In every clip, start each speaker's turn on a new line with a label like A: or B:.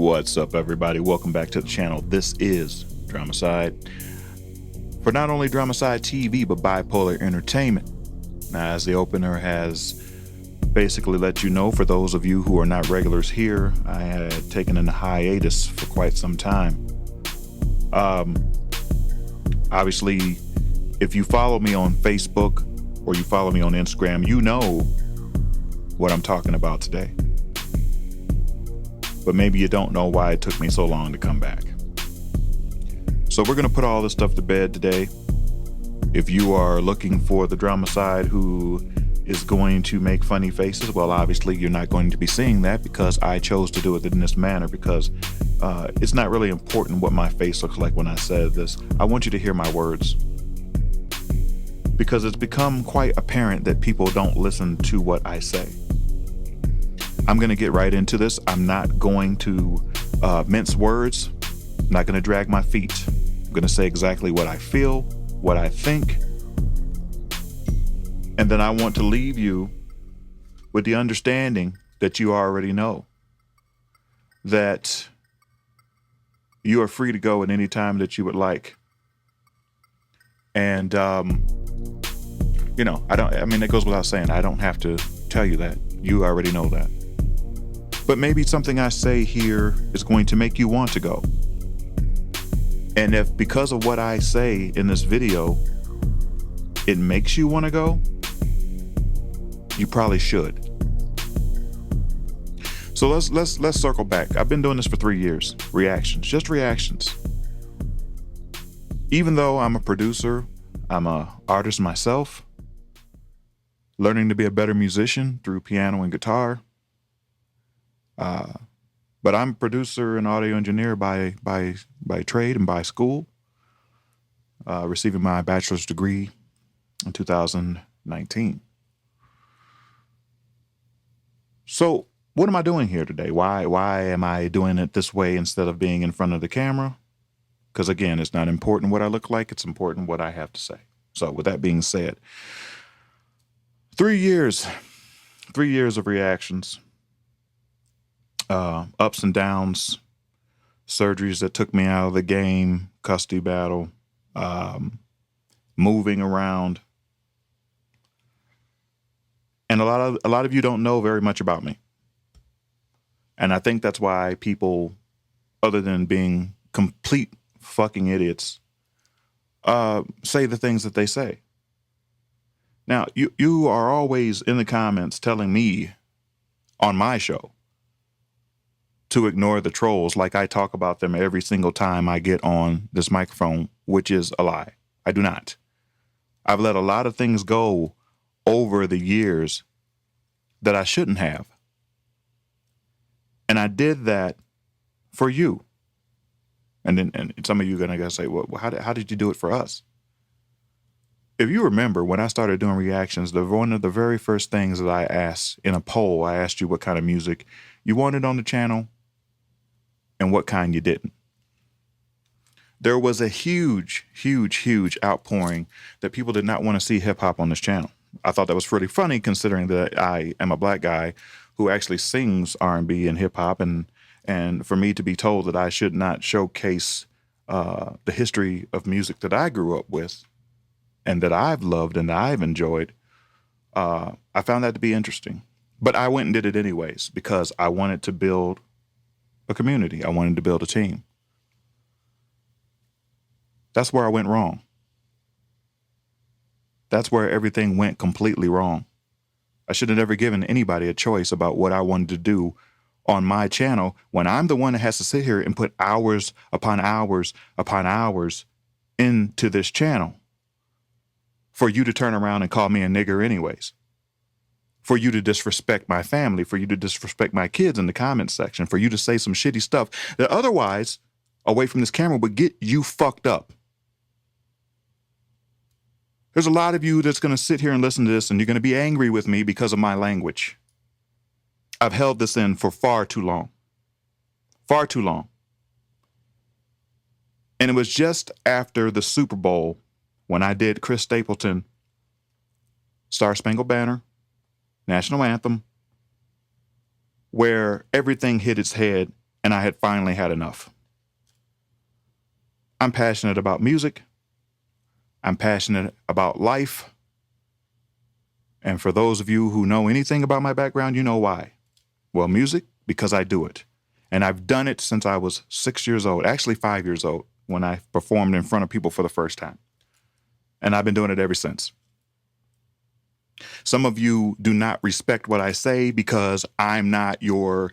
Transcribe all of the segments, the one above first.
A: What's up, everybody? Welcome back to the channel. This is DramaSydE. For not only DramaSydE TV, but Bypoeleur Entertainment. Now, as the opener has basically let you know, for those of you who are not regulars here, I had taken a hiatus for quite some time. Obviously, if you follow me on Facebook or you follow me on Instagram, you know what I'm talking about today. But maybe you don't know why it took me so long to come back. So we're going to put all this stuff to bed today. If you are looking for the DramaSydE who is going to make funny faces, well, obviously you're not going to be seeing that because I chose to do it in this manner, because it's not really important what my face looks like when I said this. I want you to hear my words, because it's become quite apparent that people don't listen to what I say. I'm going to get right into this. I'm not going to mince words. I'm not going to drag my feet. I'm going to say exactly what I feel, what I think. And then I want to leave you with the understanding that you already know, that you are free to go at any time that you would like. And, you know, it goes without saying, I don't have to tell you that. You already know that. But maybe something I say here is going to make you want to go. And if because of what I say in this video, it makes you want to go, you probably should. So let's circle back. I've been doing this for 3 years. Reactions, just reactions. Even though I'm a producer, I'm an artist myself, learning to be a better musician through piano and guitar. But I'm a producer and audio engineer by trade and by school, receiving my bachelor's degree in 2019. So what am I doing here today? Why am I doing it this way instead of being in front of the camera? Because again, it's not important what I look like. It's important what I have to say. So with that being said, 3 years of reactions. Ups and downs, surgeries that took me out of the game, custody battle, moving around. And a lot of you don't know very much about me. And I think that's why people, other than being complete fucking idiots, say the things that they say. Now, you are always in the comments telling me on my show to ignore the trolls, like I talk about them every single time I get on this microphone, which is a lie. I do not. I've let a lot of things go over the years that I shouldn't have. And I did that for you. And some of you are going to say, well, how did you do it for us? If you remember, when I started doing reactions, one of the very first things that I asked in a poll, I asked you what kind of music you wanted on the channel and what kind you didn't. There was a huge outpouring that people did not want to see hip hop on this channel. I thought that was pretty funny, considering that I am a black guy who actually sings R&B and hip hop, and for me to be told that I should not showcase the history of music that I grew up with and that I've loved and that I've enjoyed, I found that to be interesting. But I went and did it anyways, because I wanted to build a community. I wanted to build a team. That's where I went wrong. That's where everything went completely wrong. I should have never given anybody a choice about what I wanted to do on my channel, when I'm the one that has to sit here and put hours upon hours upon hours into this channel for you to turn around and call me a nigger anyways. For you to disrespect my family, for you to disrespect my kids in the comments section, for you to say some shitty stuff that otherwise, away from this camera, would get you fucked up. There's a lot of you that's going to sit here and listen to this, and you're going to be angry with me because of my language. I've held this in for far too long. Far too long. And it was just after the Super Bowl when I did Chris Stapleton, Star Spangled Banner, National Anthem, where everything hit its head and I had finally had enough. I'm passionate about music. I'm passionate about life. And for those of you who know anything about my background, you know why. Well, music, because I do it. And I've done it since I was 6 years old, actually 5 years old, when I performed in front of people for the first time. And I've been doing it ever since. Some of you do not respect what I say because I'm not your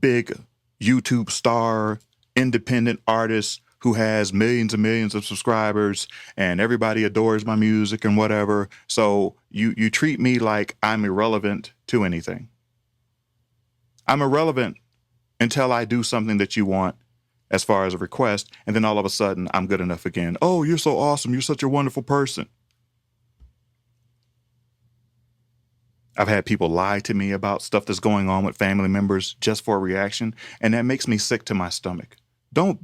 A: big YouTube star, independent artist who has millions and millions of subscribers and everybody adores my music and whatever. So you treat me like I'm irrelevant to anything. I'm irrelevant until I do something that you want as far as a request, and then all of a sudden I'm good enough again. Oh, you're so awesome. You're such a wonderful person. I've had people lie to me about stuff that's going on with family members just for a reaction, and that makes me sick to my stomach. Don't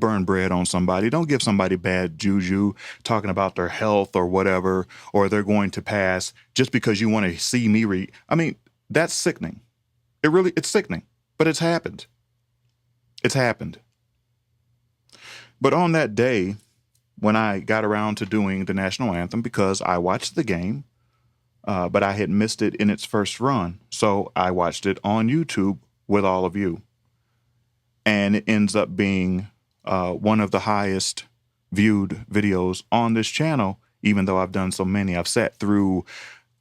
A: burn bread on somebody. Don't give somebody bad juju talking about their health or whatever, or they're going to pass just because you want to see me read. I mean, that's sickening. It's sickening, but it's happened. It's happened. But on that day, when I got around to doing the national anthem, because I watched the game, but I had missed it in its first run, so I watched it on YouTube with all of you. And it ends up being one of the highest viewed videos on this channel, even though I've done so many. I've sat through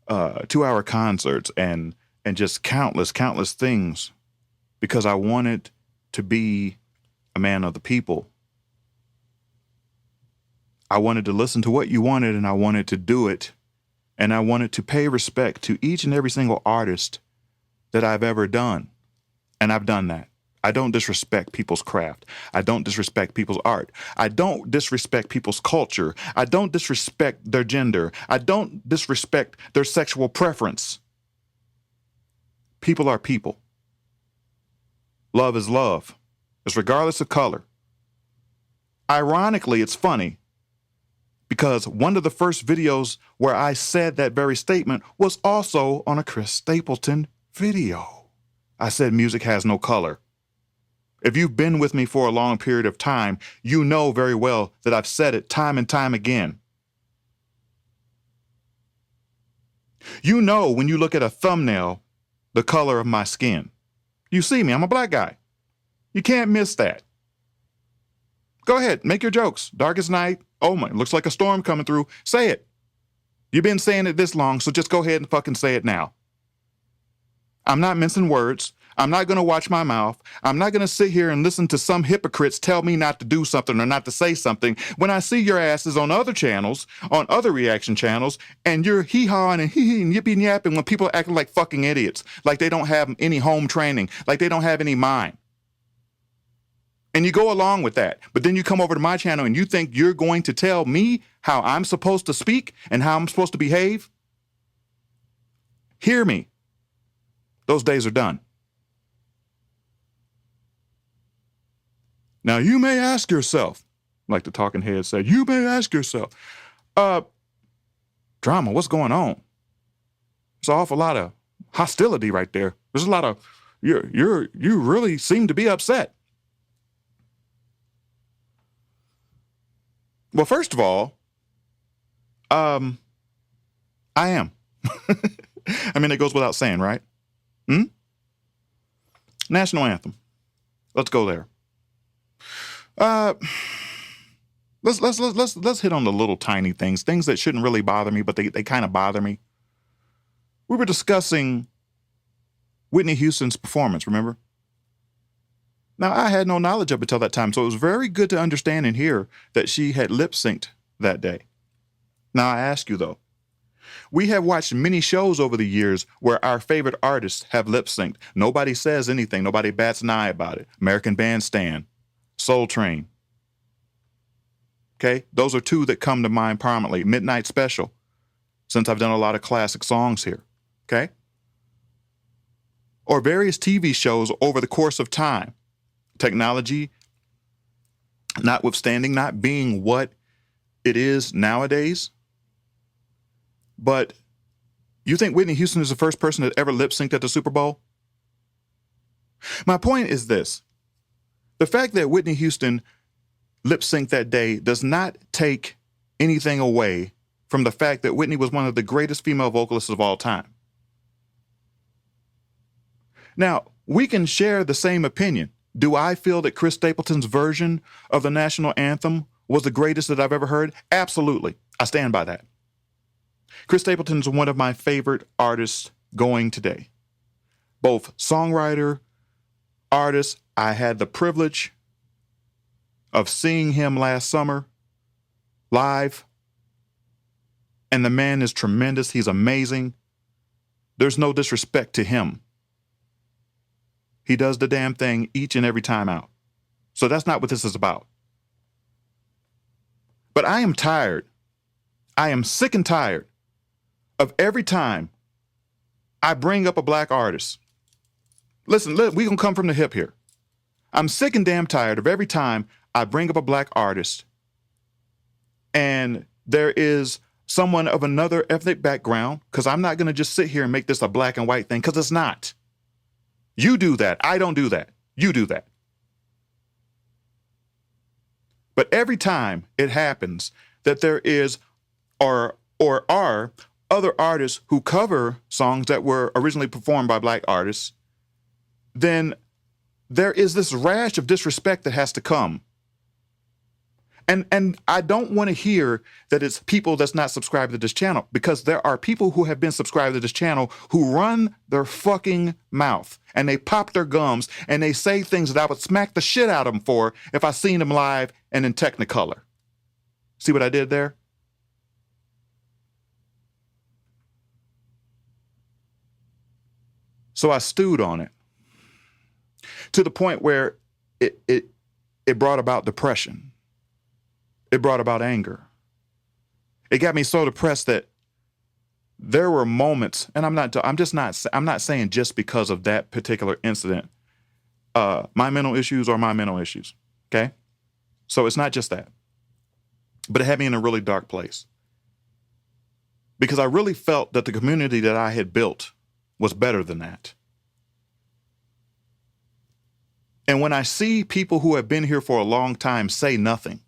A: 2-hour concerts and just countless things because I wanted to be a man of the people. I wanted to listen to what you wanted, and I wanted to do it. And I wanted to pay respect to each and every single artist that I've ever done. And I've done that. I don't disrespect people's craft. I don't disrespect people's art. I don't disrespect people's culture. I don't disrespect their gender. I don't disrespect their sexual preference. People are people. Love is love. It's regardless of color. Ironically, it's funny because one of the first videos where I said that very statement was also on a Chris Stapleton video. I said music has no color. If you've been with me for a long period of time, you know very well that I've said it time and time again. You know when you look at a thumbnail, the color of my skin. You see me, I'm a black guy. You can't miss that. Go ahead, make your jokes. Darkest night. Oh my, looks like a storm coming through. Say it. You've been saying it this long, so just go ahead and fucking say it now. I'm not mincing words. I'm not going to watch my mouth. I'm not going to sit here and listen to some hypocrites tell me not to do something or not to say something when I see your asses on other channels, on other reaction channels, and you're hee-hawing and hee-hee and yippee-yapping when people are acting like fucking idiots, like they don't have any home training, like they don't have any mind. And you go along with that. But then you come over to my channel and you think you're going to tell me how I'm supposed to speak and how I'm supposed to behave? Hear me. Those days are done. Now, you may ask yourself, like the talking head said, you may ask yourself, Drama, what's going on? There's an awful lot of hostility right there. There's a lot of, you really seem to be upset. Well, first of all, I am. I mean, it goes without saying, right? National anthem. Let's go there. Let's hit on the little tiny things that shouldn't really bother me, but they kind of bother me. We were discussing Whitney Houston's performance, remember? Now, I had no knowledge up until that time, so it was very good to understand and hear that she had lip-synced that day. Now, I ask you, though, we have watched many shows over the years where our favorite artists have lip-synced. Nobody says anything. Nobody bats an eye about it. American Bandstand, Soul Train. Okay? Those are two that come to mind prominently. Midnight Special, since I've done a lot of classic songs here. Okay? Or various TV shows over the course of time. Technology, notwithstanding, not being what it is nowadays. But you think Whitney Houston is the first person that ever lip-synced at the Super Bowl? My point is this. The fact that Whitney Houston lip synced that day does not take anything away from the fact that Whitney was one of the greatest female vocalists of all time. Now, we can share the same opinion. Do I feel that Chris Stapleton's version of the national anthem was the greatest that I've ever heard? Absolutely. I stand by that. Chris Stapleton's one of my favorite artists going today. Both songwriter, artist. I had the privilege of seeing him last summer live. And the man is tremendous. He's amazing. There's no disrespect to him. He does the damn thing each and every time out. So that's not what this is about. But I am tired. I am sick and tired of every time I bring up a black artist. Listen, we're going to come from the hip here. I'm sick and damn tired of every time I bring up a black artist and there is someone of another ethnic background, because I'm not going to just sit here and make this a black and white thing, because it's not. You do that. I don't do that. You do that. But every time it happens that there is or are other artists who cover songs that were originally performed by black artists, then there is this rash of disrespect that has to come. And I don't want to hear that it's people that's not subscribed to this channel, because there are people who have been subscribed to this channel who run their fucking mouth and they pop their gums and they say things that I would smack the shit out of them for if I seen them live and in Technicolor. See what I did there? So I stewed on it to the point where it brought about depression. It brought about anger. It got me so depressed that there were moments, and I'm not saying just because of that particular incident, my mental issues are my mental issues. Okay. So it's not just that, but it had me in a really dark place because I really felt that the community that I had built was better than that. And when I see people who have been here for a long time say nothing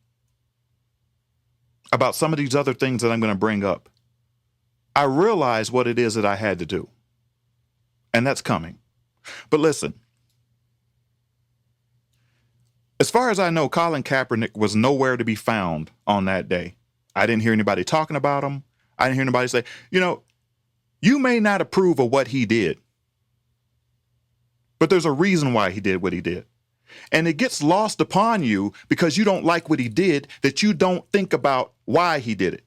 A: about some of these other things that I'm going to bring up, I realize what it is that I had to do. And that's coming. But listen, as far as I know, Colin Kaepernick was nowhere to be found on that day. I didn't hear anybody talking about him. I didn't hear anybody say, you may not approve of what he did, but there's a reason why he did what he did. And it gets lost upon you because you don't like what he did, that you don't think about why he did it.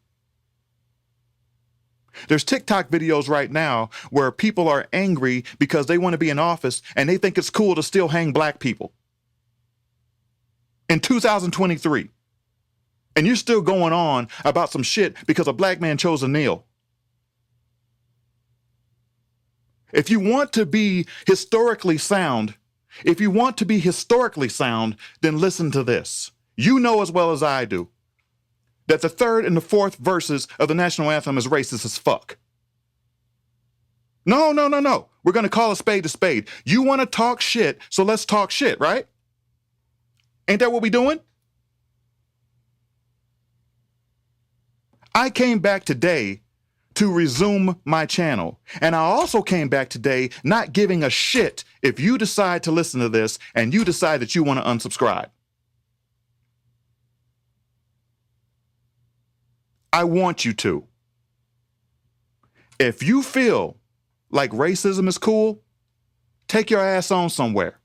A: There's TikTok videos right now where people are angry because they want to be in office and they think it's cool to still hang black people in 2023. And you're still going on about some shit because a black man chose to kneel. If you want to be historically sound, then listen to this. You know as well as I do that the third and the fourth verses of the national anthem is racist as fuck. No. We're going to call a spade a spade. You want to talk shit, so let's talk shit, right? Ain't that what we doing? I came back today to resume my channel. And I also came back today not giving a shit if you decide to listen to this and you decide that you want to unsubscribe. I want you to. If you feel like racism is cool, take your ass on somewhere.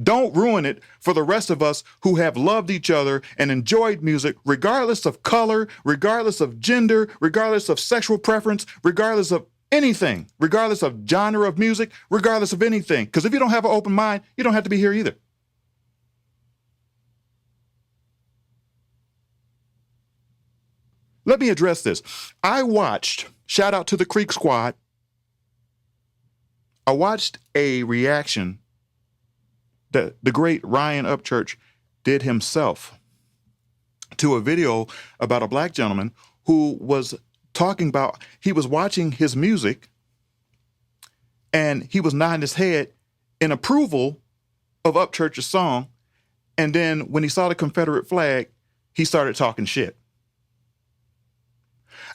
A: Don't ruin it for the rest of us who have loved each other and enjoyed music, regardless of color, regardless of gender, regardless of sexual preference, regardless of anything, regardless of genre of music, regardless of anything. Because if you don't have an open mind, you don't have to be here either. Let me address this. I watched, shout out to the Creek Squad, I watched a reaction that the great Ryan Upchurch did himself to a video about a black gentleman who was talking about, he was watching his music and he was nodding his head in approval of Upchurch's song. And then when he saw the Confederate flag, he started talking shit.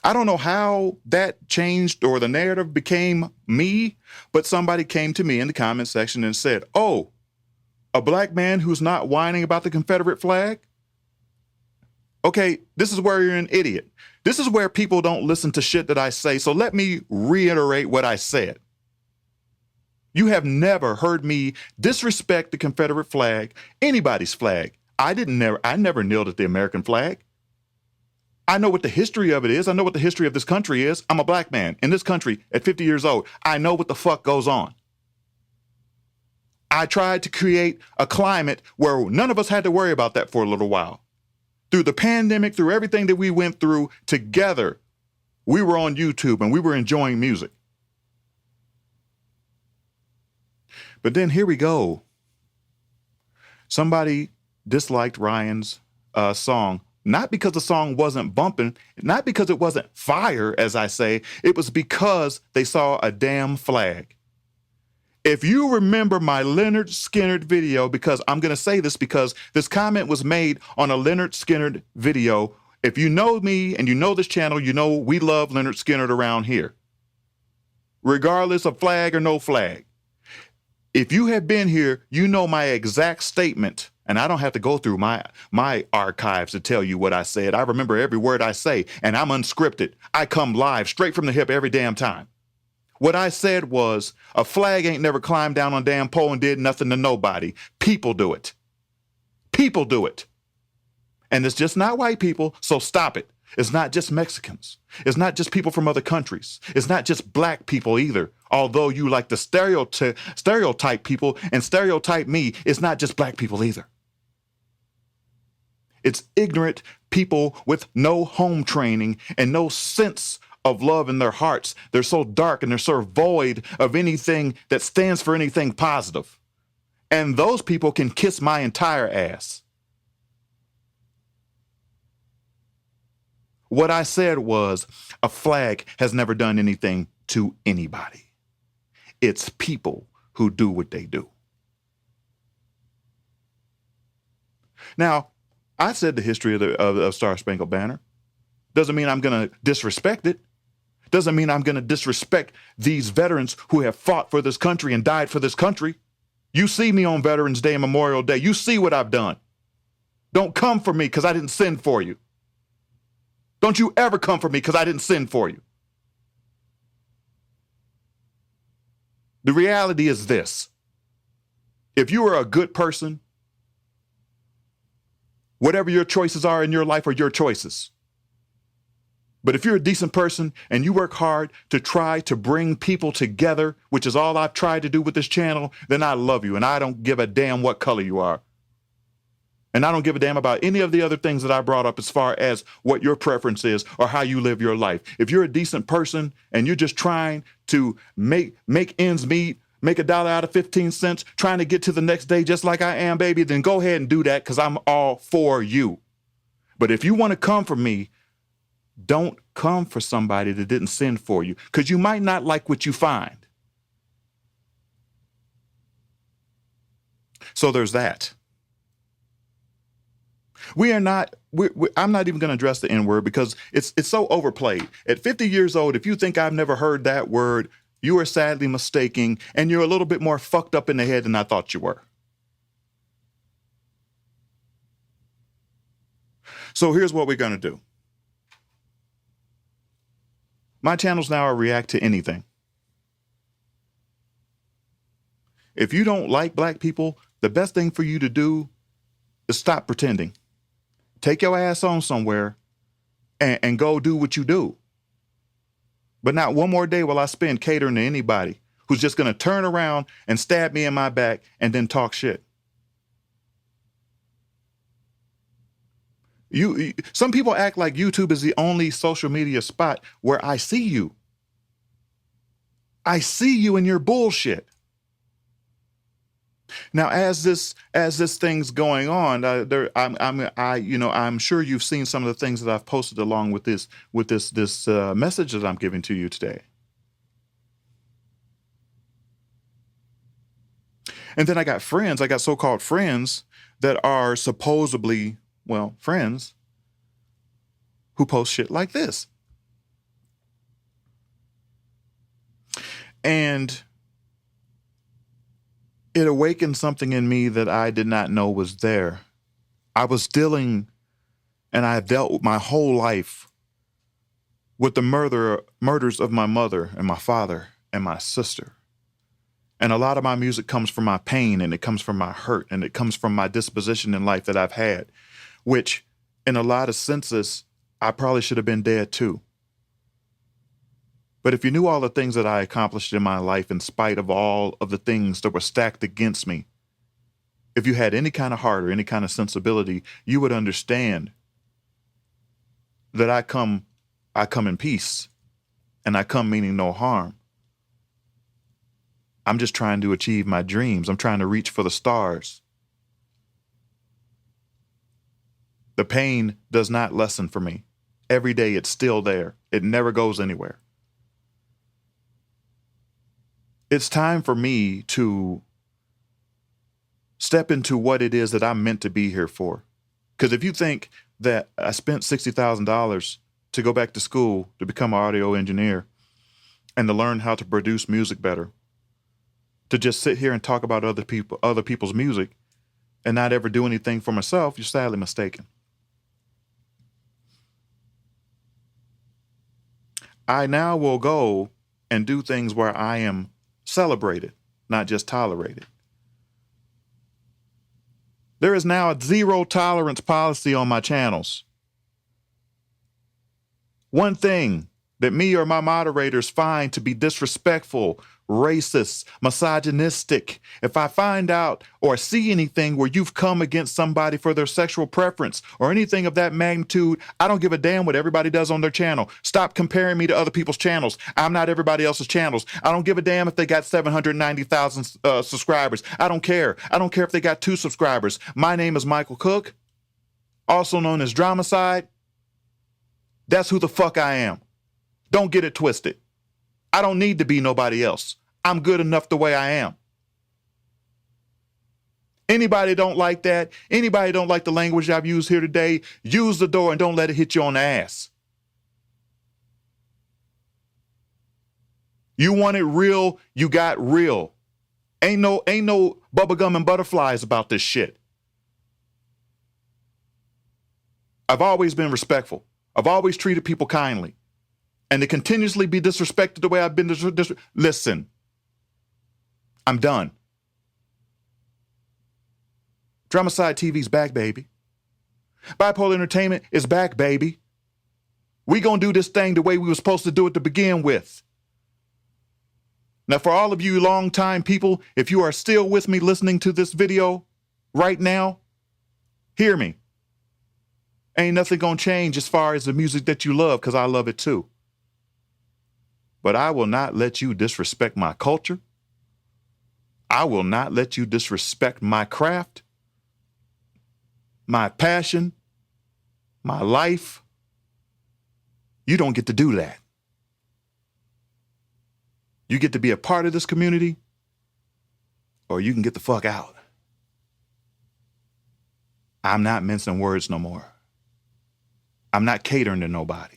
A: I don't know how that changed or the narrative became me, but somebody came to me in the comment section and said, oh, a black man who's not whining about the Confederate flag? Okay, this is where you're an idiot. This is where people don't listen to shit that I say. So let me reiterate what I said. You have never heard me disrespect the Confederate flag, anybody's flag. I never kneeled at the American flag. I know what the history of it is. I know what the history of this country is. I'm a black man in this country at 50 years old. I know what the fuck goes on. I tried to create a climate where none of us had to worry about that for a little while. Through the pandemic, through everything that we went through together, we were on YouTube and we were enjoying music. But then here we go. Somebody disliked Ryan's song, not because the song wasn't bumping, not because it wasn't fire, as I say, it was because they saw a damn flag. If you remember my Lynyrd Skynyrd video, because I'm going to say this because this comment was made on a Lynyrd Skynyrd video. If you know me and you know this channel, you know we love Lynyrd Skynyrd around here, regardless of flag or no flag. If you have been here, you know my exact statement, and I don't have to go through my archives to tell you what I said. I remember every word I say, and I'm unscripted. I come live straight from the hip every damn time. What I said was, a flag ain't never climbed down on a damn pole and did nothing to nobody. People do it. People do it. And it's just not white people, so stop it. It's not just Mexicans. It's not just people from other countries. It's not just black people either. Although you like to stereotype people and stereotype me, it's not just black people either. It's ignorant people with no home training and no sense of love in their hearts. They're so dark and they're so void of anything that stands for anything positive. And those people can kiss my entire ass. What I said was, a flag has never done anything to anybody. It's people who do what they do. Now, I said the history of Star Spangled Banner. Doesn't mean I'm going to disrespect it. Doesn't mean I'm going to disrespect these veterans who have fought for this country and died for this country. You see me on Veterans Day and Memorial Day. You see what I've done. Don't come for me because I didn't send for you. Don't you ever come for me because I didn't send for you. The reality is this. If you are a good person, whatever your choices are in your life are your choices. But if you're a decent person and you work hard to try to bring people together, which is all I've tried to do with this channel, then I love you and I don't give a damn what color you are. And I don't give a damn about any of the other things that I brought up as far as what your preference is or how you live your life. If you're a decent person and you're just trying to make ends meet, make $1 out of 15 cents, trying to get to the next day just like I am, baby, then go ahead and do that because I'm all for you. But if you want to come for me, don't come for somebody that didn't send for you because you might not like what you find. So there's that. I'm not even going to address the N-word because it's so overplayed. At 50 years old, if you think I've never heard that word, you are sadly mistaken, and you're a little bit more fucked up in the head than I thought you were. So here's what we're going to do. My channels now are react to anything. If you don't like black people, the best thing for you to do is stop pretending. Take your ass on somewhere and go do what you do. But not one more day will I spend catering to anybody who's just going to turn around and stab me in my back and then talk shit. Some people act like YouTube is the only social media spot where I see you. I see you in your bullshit. Now, as this thing's going on, I'm sure you've seen some of the things that I've posted along with this message that I'm giving to you today. And then I got so-called friends that are supposedly, well, friends who post shit like this. And it awakened something in me that I did not know was there. I was dealing, and I have dealt my whole life with the murders of my mother and my father and my sister. And a lot of my music comes from my pain, and it comes from my hurt, and it comes from my disposition in life that I've had, which in a lot of senses, I probably should have been dead too. But if you knew all the things that I accomplished in my life in spite of all of the things that were stacked against me, if you had any kind of heart or any kind of sensibility, you would understand that I come in peace, and I come meaning no harm. I'm just trying to achieve my dreams. I'm trying to reach for the stars. The pain does not lessen for me. Every day it's still there. It never goes anywhere. It's time for me to step into what it is that I'm meant to be here for. Because if you think that I spent $60,000 to go back to school to become an audio engineer and to learn how to produce music better, to just sit here and talk about other people's music and not ever do anything for myself, you're sadly mistaken. I now will go and do things where I am celebrated, not just tolerated. There is now a zero tolerance policy on my channels. One thing that me or my moderators find to be disrespectful, racist, misogynistic, if I find out or see anything where you've come against somebody for their sexual preference or anything of that magnitude, I don't give a damn what everybody does on their channel. Stop comparing me to other people's channels. I'm not everybody else's channels. I don't give a damn if they got 790,000 subscribers. I don't care. I don't care if they got 2 subscribers. My name is Michael Cook, also known as DramaSydE. That's who the fuck I am. Don't get it twisted. I don't need to be nobody else. I'm good enough the way I am. Anybody don't like that? Anybody don't like the language I've used here today? Use the door and don't let it hit you on the ass. You want it real, you got real. Ain't no bubblegum and butterflies about this shit. I've always been respectful. I've always treated people kindly. And to continuously be disrespected the way I've been listen, I'm done. DramaSydE TV's back, baby. Bypoeleur Entertainment is back, baby. We gonna do this thing the way we were supposed to do it to begin with. Now, for all of you long-time people, if you are still with me listening to this video right now, hear me. Ain't nothing gonna change as far as the music that you love, because I love it too. But I will not let you disrespect my culture. I will not let you disrespect my craft, my passion, my life. You don't get to do that. You get to be a part of this community, or you can get the fuck out. I'm not mincing words no more. I'm not catering to nobody.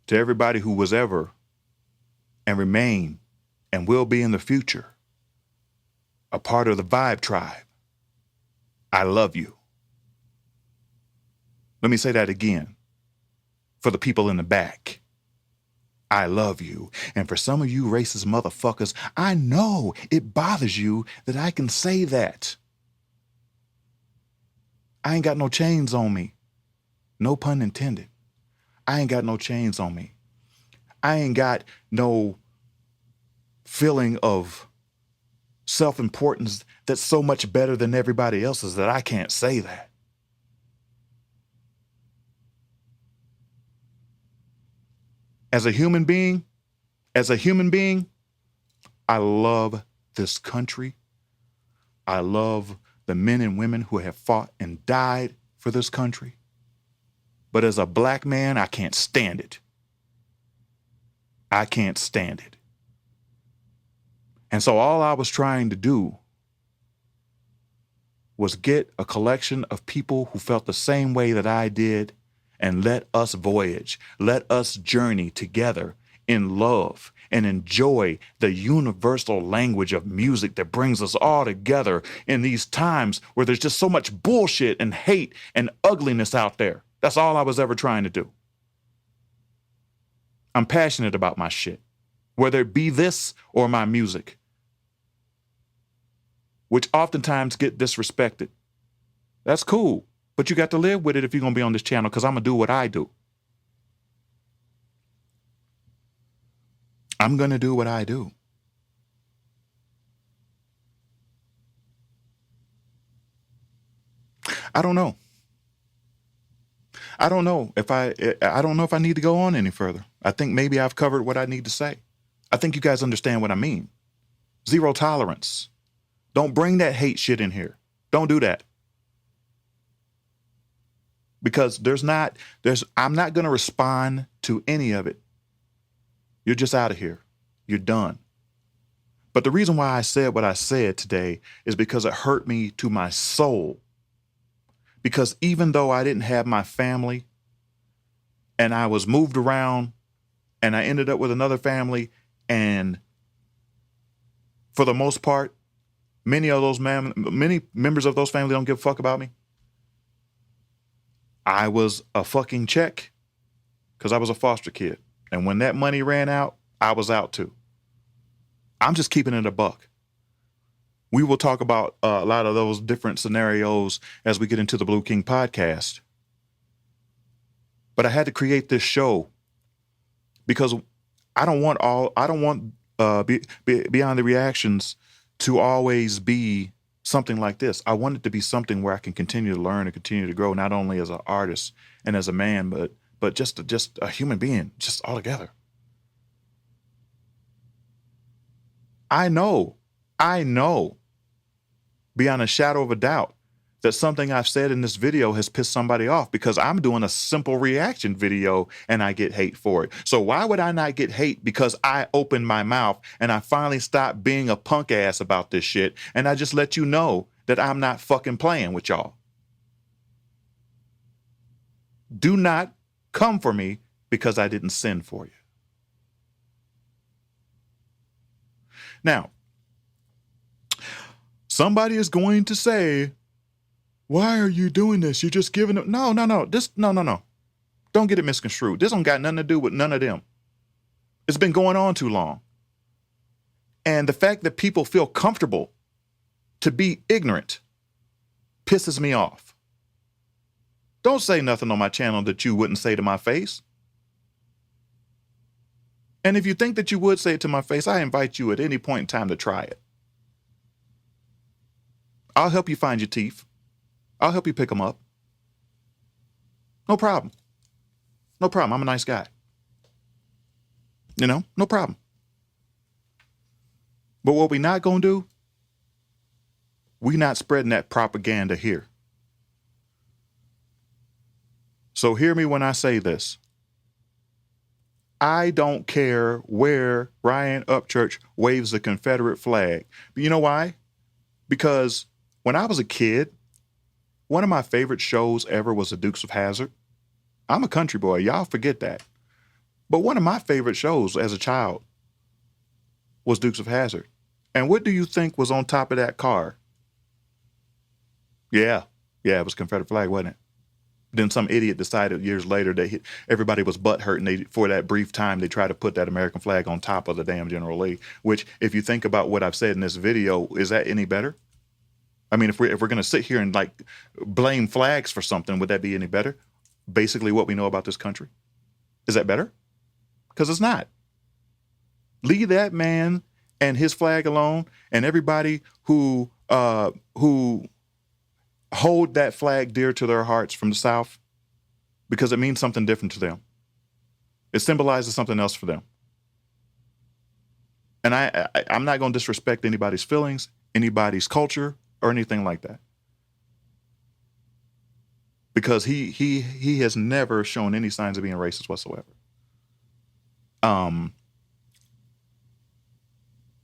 A: To everybody who was ever and remain and will be in the future a part of the Vibe Tribe, I love you. Let me say that again for the people in the back. I love you. And for some of you racist motherfuckers, I know it bothers you that I can say that. I ain't got no chains on me. No pun intended. I ain't got no chains on me. I ain't got no feeling of self-importance that's so much better than everybody else's that I can't say that. As a human being, I love this country. I love the men and women who have fought and died for this country. But as a black man, I can't stand it. I can't stand it. And so all I was trying to do was get a collection of people who felt the same way that I did and let us voyage, let us journey together in love and enjoy the universal language of music that brings us all together in these times where there's just so much bullshit and hate and ugliness out there. That's all I was ever trying to do. I'm passionate about my shit, whether it be this or my music, which oftentimes get disrespected. That's cool, but you got to live with it if you're going to be on this channel, because I'm going to do what I do. I'm going to do what I do. I don't know. I don't know if I need to go on any further. I think maybe I've covered what I need to say. I think you guys understand what I mean. Zero tolerance. Don't bring that hate shit in here. Don't do that. Because I'm not going to respond to any of it. You're just out of here. You're done. But the reason why I said what I said today is because it hurt me to my soul. Because even though I didn't have my family and I was moved around and I ended up with another family, and for the most part, many members of those families don't give a fuck about me. I was a fucking check because I was a foster kid. And when that money ran out, I was out too. I'm just keeping it a buck. We will talk about a lot of those different scenarios as we get into the Blue King podcast. But I had to create this show because I don't want Beyond the Reactions to always be something like this. I want it to be something where I can continue to learn and continue to grow, not only as an artist and as a man, but just a human being, just altogether. I know, beyond a shadow of a doubt, that something I've said in this video has pissed somebody off because I'm doing a simple reaction video and I get hate for it. So why would I not get hate because I opened my mouth and I finally stopped being a punk ass about this shit and I just let you know that I'm not fucking playing with y'all? Do not come for me because I didn't send for you. Now, somebody is going to say, why are you doing this? You're just giving them. No. Don't get it misconstrued. This don't got nothing to do with none of them. It's been going on too long. And the fact that people feel comfortable to be ignorant pisses me off. Don't say nothing on my channel that you wouldn't say to my face. And if you think that you would say it to my face, I invite you at any point in time to try it. I'll help you find your teeth. I'll help you pick them up. No problem. No problem. I'm a nice guy. No problem. But what we not going to do, we not spreading that propaganda here. So hear me when I say this. I don't care where Ryan Upchurch waves the Confederate flag. But you know why? Because when I was a kid, one of my favorite shows ever was The Dukes of Hazzard. I'm a country boy. Y'all forget that. But one of my favorite shows as a child was Dukes of Hazzard. And what do you think was on top of that car? Yeah, it was Confederate flag, wasn't it? Then some idiot decided years later that everybody was butthurt, and for that brief time, they tried to put that American flag on top of the damn General Lee, which, if you think about what I've said in this video, is that any better? I mean, if we're going to sit here and like blame flags for something, would that be any better? Basically what we know about this country. Is that better? Because it's not. Leave that man and his flag alone, and everybody who hold that flag dear to their hearts from the South, because it means something different to them. It symbolizes something else for them. And I'm not going to disrespect anybody's feelings, anybody's culture, or anything like that. Because he has never shown any signs of being racist whatsoever.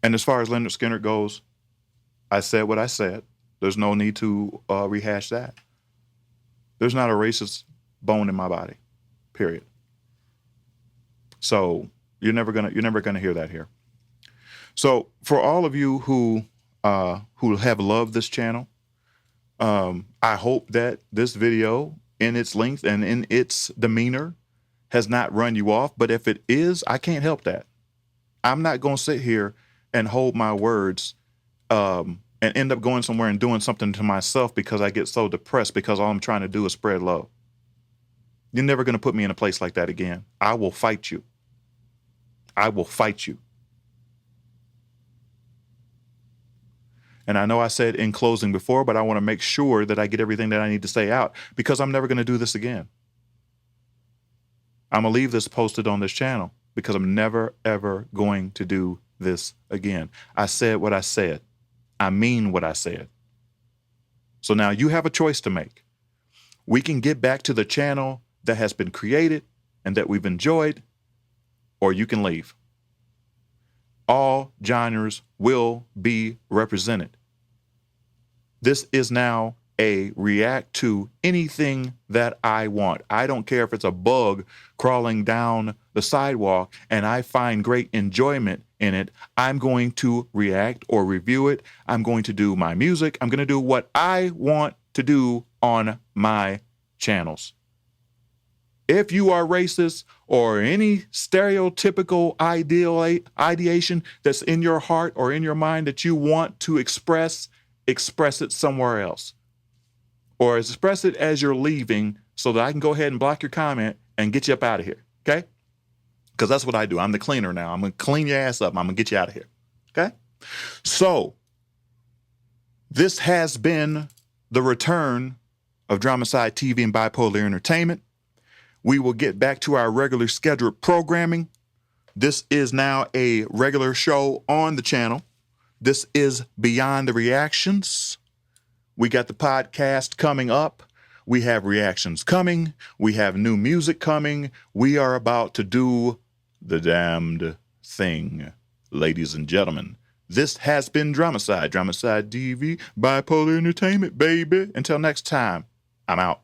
A: And as far as Leonard Skinner goes, I said what I said. There's no need to rehash that. There's not a racist bone in my body, period. So you're never gonna hear that here. So for all of you who have loved this channel, I hope that this video in its length and in its demeanor has not run you off. But if it is, I can't help that. I'm not going to sit here and hold my words and end up going somewhere and doing something to myself because I get so depressed because all I'm trying to do is spread love. You're never going to put me in a place like that again. I will fight you. I will fight you. And I know I said in closing before, but I want to make sure that I get everything that I need to say out because I'm never going to do this again. I'm going to leave this posted on this channel because I'm never, ever going to do this again. I said what I said. I mean what I said. So now you have a choice to make. We can get back to the channel that has been created and that we've enjoyed, or you can leave. All genres will be represented. This is now a react to anything that I want. I don't care if it's a bug crawling down the sidewalk and I find great enjoyment in it. I'm going to react or review it. I'm going to do my music. I'm going to do what I want to do on my channels. If you are racist or any stereotypical ideation that's in your heart or in your mind that you want to express it somewhere else. Or express it as you're leaving so that I can go ahead and block your comment and get you up out of here, okay? Because that's what I do. I'm the cleaner now. I'm going to clean your ass up. I'm going to get you out of here, okay? So this has been the return of DramaSydE TV and Bypoeleur Entertainment. We will get back to our regular scheduled programming. This is now a regular show on the channel. This is Beyond the Reactions. We got the podcast coming up. We have reactions coming. We have new music coming. We are about to do the damned thing, ladies and gentlemen. This has been DramaSydE TV, Bypoeleur Entertainment, baby. Until next time, I'm out.